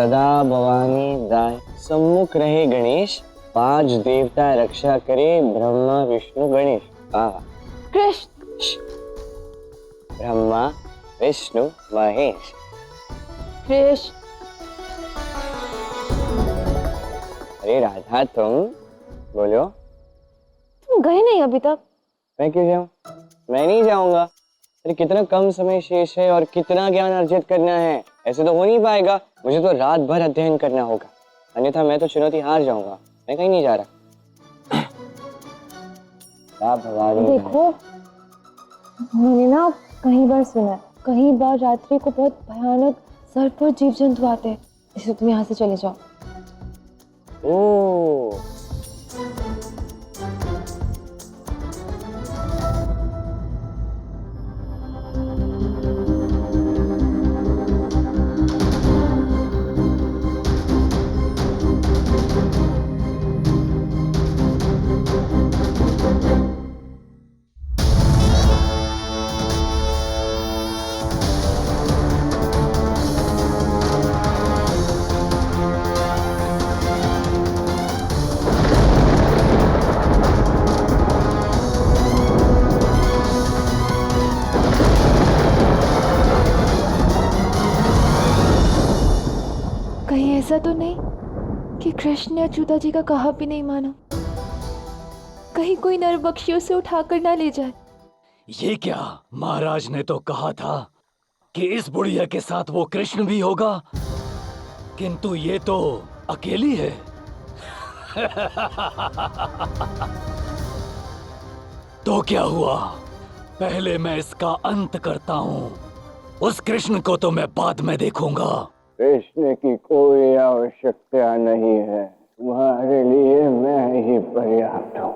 सदा भवानी दाय, सम्मुख रहे गणेश, 5 देवता रक्षा करे, ब्रह्मा विष्णु गणेश। कृष्ण। ब्रह्मा विष्णु महेश। कृष्ण। अरे राधा तुम बोलो। तुम गए नहीं अभी तक? मैं क्यों जाऊं? मैं नहीं जाऊंगा। अरे कितना कम समय शेष है और कितना ज्ञान अर्जित करना है, ऐसे तो हो नहीं पाएगा। मुझे तो रात भर अध्ययन करना होगा, अन्यथा मैं तो चुनौती हार जाऊंगा। मैं कहीं नहीं जा रहा। देखो, मैंने ना कई बार सुना है, कई बार रात्रि को बहुत भयानक सर्प और जीव जंतु आते हैं, इसलिए तुम यहाँ से चले जाओ। ओह, कहीं ऐसा तो नहीं कि कृष्ण ने अच्युता जी का कहा भी नहीं माना? कहीं कोई नरबक्षी उसे उठाकर ना ले जाए? ये क्या, महाराज ने तो कहा था कि इस बुढ़िया के साथ वो कृष्ण भी होगा, किंतु ये तो अकेली है। तो क्या हुआ, पहले मैं इसका अंत करता हूँ। उस कृष्ण को तो मैं बाद में देखूंगा। कृष्ण की कोई आवश्यकता नहीं है, तुम्हारे लिए मैं ही पर्याप्त हूँ।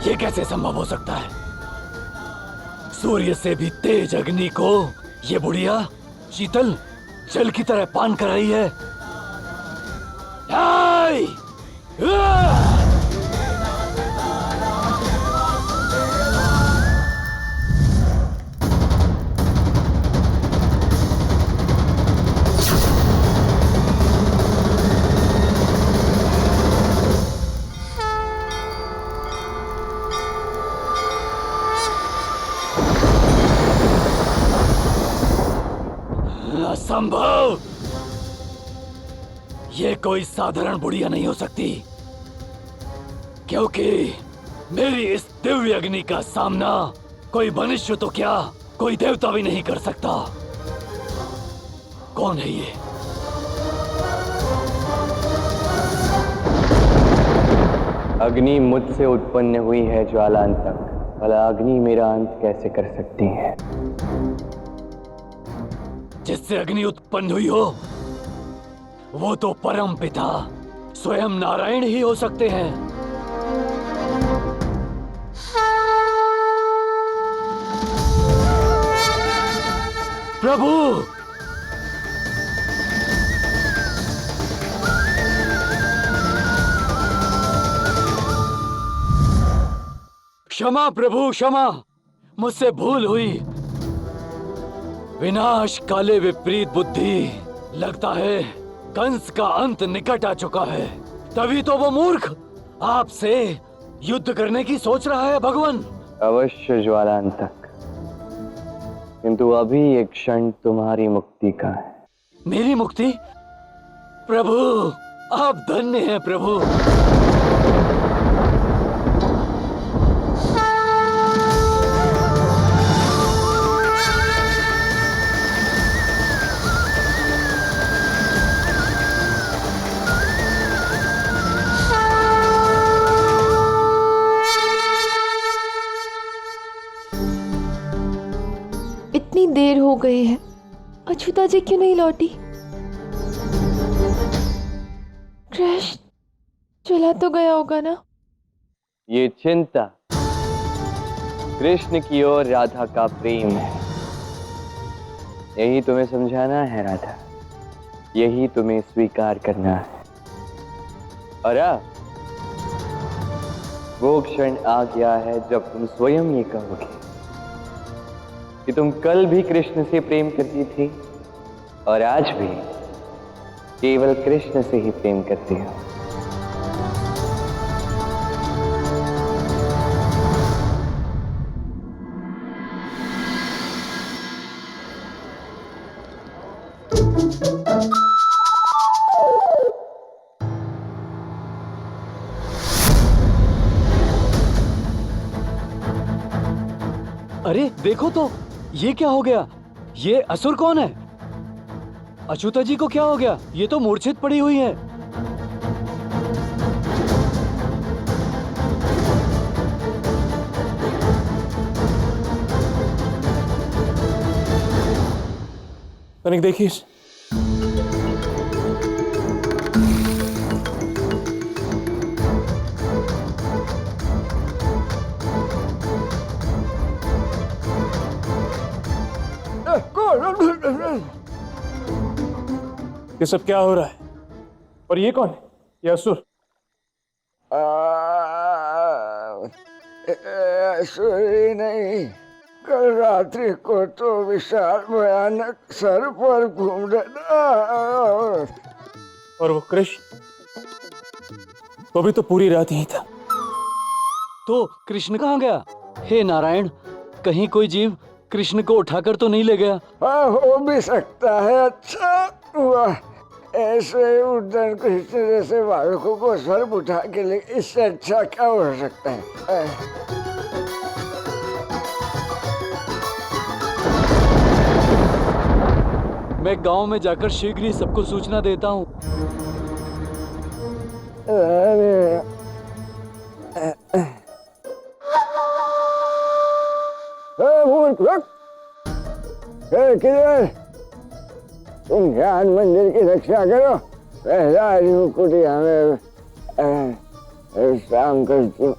ये कैसे संभव हो सकता है? सूर्य से भी तेज अग्नि को ये बुढ़िया शीतल जल की तरह पान कर रही है। हाय! असंभव! ये कोई साधारण बुढ़िया नहीं हो सकती, क्योंकि मेरी इस दिव्य अग्नि का सामना कोई मनुष्य तो क्या, कोई देवता भी नहीं कर सकता। कौन है ये? अग्नि मुझसे उत्पन्न हुई है ज्वालांतक, भला अग्नि मेरा अंत कैसे कर सकती है? जिससे अग्नि उत्पन्न हुई हो वो तो परम पिता स्वयं नारायण ही हो सकते हैं। प्रभु, क्षमा प्रभु, क्षमा, मुझसे भूल हुई। विनाश काले विपरीत बुद्धि, लगता है कंस का अंत निकट आ चुका है, तभी तो वो मूर्ख आपसे युद्ध करने की सोच रहा है। भगवान अवश्य ज्वालांतक, किंतु अभी एक क्षण तुम्हारी मुक्ति का है। मेरी मुक्ति? प्रभु आप धन्य हैं प्रभु। इतनी देर हो गई है, अच्युता जी क्यों नहीं लौटी? कृष्ण चला तो गया होगा ना? ये चिंता कृष्ण की ओर राधा का प्रेम है। यही तुम्हें समझाना है राधा, यही तुम्हें स्वीकार करना है। और अब वो क्षण आ गया है जब तुम स्वयं ये कहोगे कि तुम कल भी कृष्ण से प्रेम करती थी और आज भी केवल कृष्ण से ही प्रेम करती हो। अरे देखो तो, ये क्या हो गया? ये असुर कौन है? अच्युता जी को क्या हो गया? ये तो मूर्छित पड़ी हुई है। तनिक देखिए। ये सब क्या हो रहा है? और ये कौन है? ये असुर? असुर नहीं, कल रात्रि को तो विशाल भयानक सर पर घूम रहा। और वो कृष्ण? वो भी तो पूरी रात यही था। तो कृष्ण कहाँ गया? हे नारायण, कहीं कोई जीव कृष्ण को उठाकर तो नहीं ले गया? हाँ, हो भी सकता है। अच्छा हुआ ऐसे उड़न कृष्ण जैसे बालकों को सर उठा के ले, इससे अच्छा क्या हो सकता है? मैं गांव में जाकर शीघ्र ही सबको सूचना देता हूँ। अरे मूर्ख लोग, किधर? तुम ज्ञान मंदिर की रक्षा करो, पहला कुटिया में शाम करती हूँ।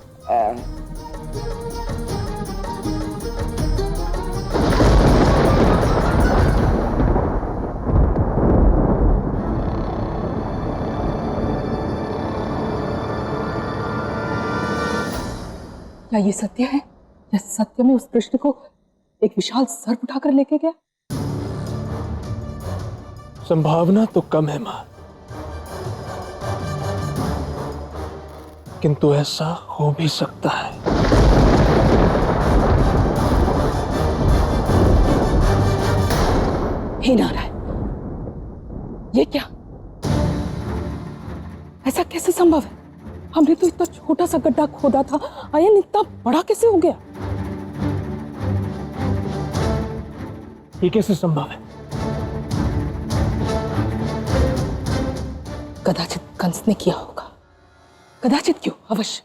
क्या ये सत्य है? क्या सत्य में उस कृष्ण को एक विशाल सर्प उठाकर लेके गया? संभावना तो कम है मां, किंतु ऐसा हो भी सकता है। हे नारायण, ये क्या? ऐसा कैसे संभव है? हमने तो इतना छोटा सा गड्ढा खोदा था, आयन इतना बड़ा कैसे हो गया? ये कैसे संभव है? कदाचित कंस ने किया होगा। कदाचित क्यों? अवश्य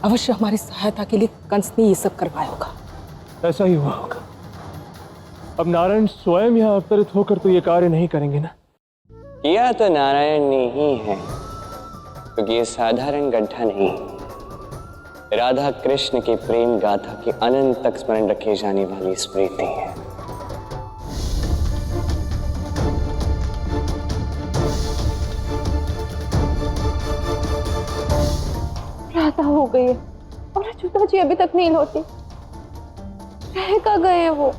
अवश्य हमारी सहायता के लिए कंस ने ये सब करवाया होगा। ऐसा ही हुआ होगा। अब नारायण स्वयं यहाँ अवतरित होकर तो ये कार्य नहीं करेंगे ना? किया तो नारायण ने ही है, क्योंकि ये साधारण गड्ढा नहीं, राधा कृष्ण के प्रेम गाथा की अनंत तक स्मरण रखे जाने वाली स्मृति है। राधा हो गई है और अच्युता जी अभी तक नहीं लौटे। रह कहाँ गए हैं वो?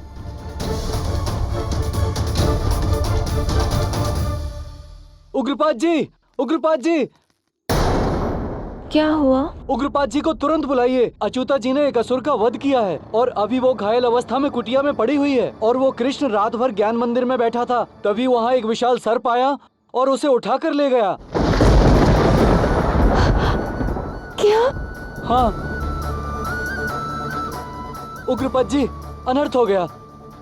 उग्रपाद जी, उग्रपाद जी, क्या हुआ? उग्रपाद जी को तुरंत बुलाइए। अच्युता जी ने एक असुर का वध किया है और अभी वो घायल अवस्था में कुटिया में पड़ी हुई है। और वो कृष्ण रात भर ज्ञान मंदिर में बैठा था, तभी वहाँ एक विशाल सर्प आया और उसे उठाकर ले गया। क्या? हाँ उग्रपद जी, अनर्थ हो गया।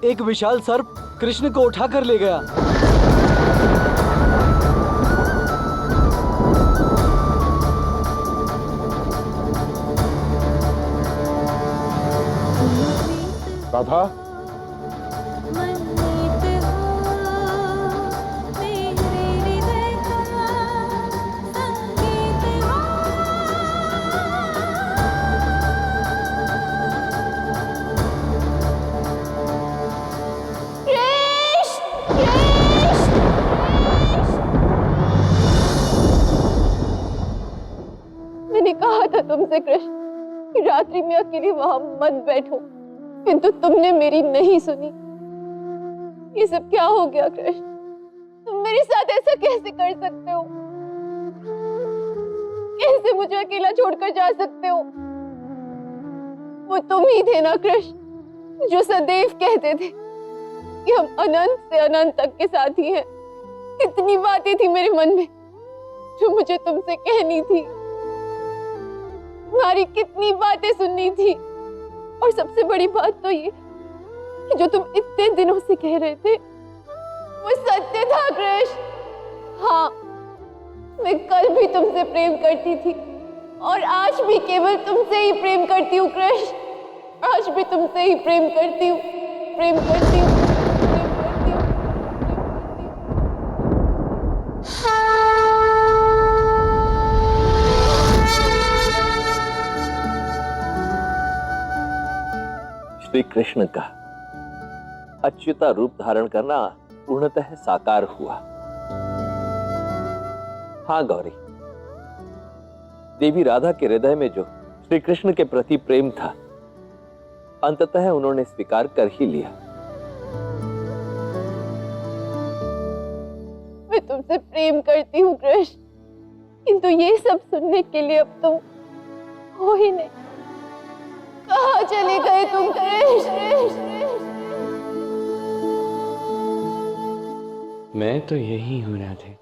एक विशाल सर्प कृष्ण को उठाकर ले गया। राधा, रात्रि में अकेले वहां मत बैठो, किंतु तुमने मेरी नहीं सुनी। ये सब क्या हो गया कृष्ण? तुम मेरे साथ ऐसा कैसे कर सकते हो? कैसे मुझे अकेला छोड़कर जा सकते हो? वो तुम ही थे ना कृष्ण, जो सदैव कहते थे कि हम अनंत से अनंत तक के साथी हैं। कितनी बातें थी मेरे मन में जो मुझे तुमसे कहनी थी, तुम्हारी कितनी बातें सुननी थी। और सबसे बड़ी बात तो ये कि जो तुम इतने दिनों से कह रहे थे वो सत्य था कृष्ण। हाँ, मैं कल भी तुमसे प्रेम करती थी और आज भी केवल तुमसे ही प्रेम करती हूँ कृष्ण। आज भी तुमसे ही प्रेम करती हूँ, प्रेम करती हूँ, प्रेम करती हूँ, श्री कृष्ण का अच्युता रूप धारण करना पूर्णतः साकार हुआ। हाँ गौरी, देवी राधा के हृदय में जो श्री कृष्ण के प्रति प्रेम था, अंततः उन्होंने स्वीकार कर ही लिया। मैं तुमसे प्रेम करती हूँ कृष्ण, किंतु ये सब सुनने के लिए अब तुम हो ही नहीं। कहाँ चले गए तुम कृष्ण? मैं तो यही हूं राधे।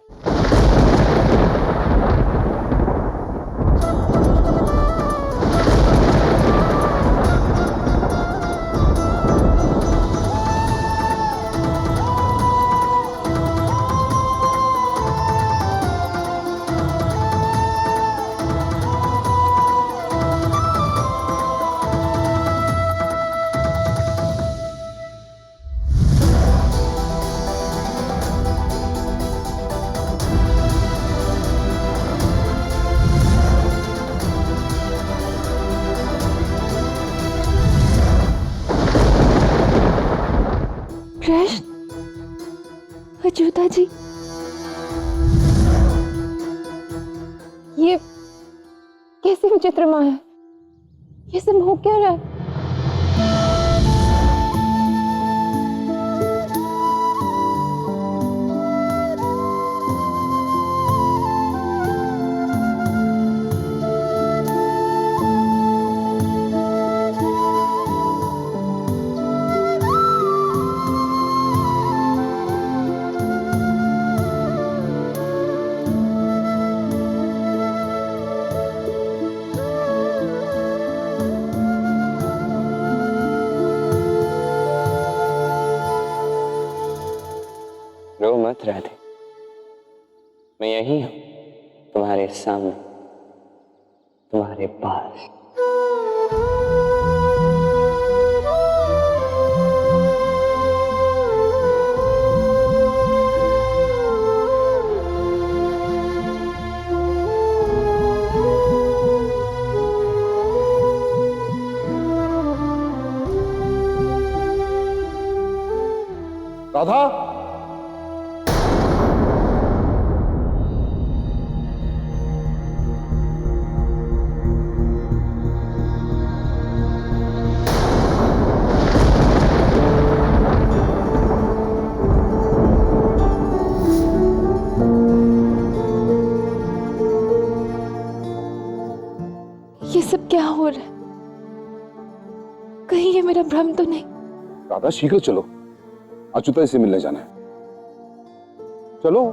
कृष्ण, अच्युता जी, ये कैसे विचित्र माँ है? ये सब हो क्या रहा है? रो मत राधे, मैं यही हूं तुम्हारे सामने, तुम्हारे पास। राधा, ये सब क्या हो रहा है? कहीं ये मेरा भ्रम तो नहीं? राधा शीघ्र चलो, अच्युता से मिलने जाना है। चलो।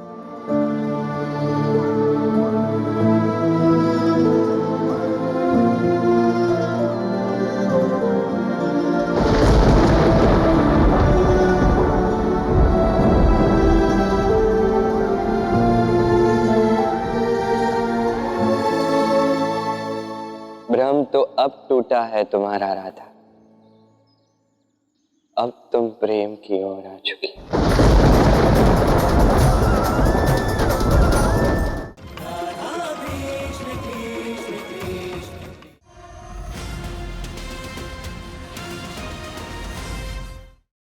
भ्रम तो अब टूटा है तुम्हारा राधा, अब तुम प्रेम की ओर आ चुकी।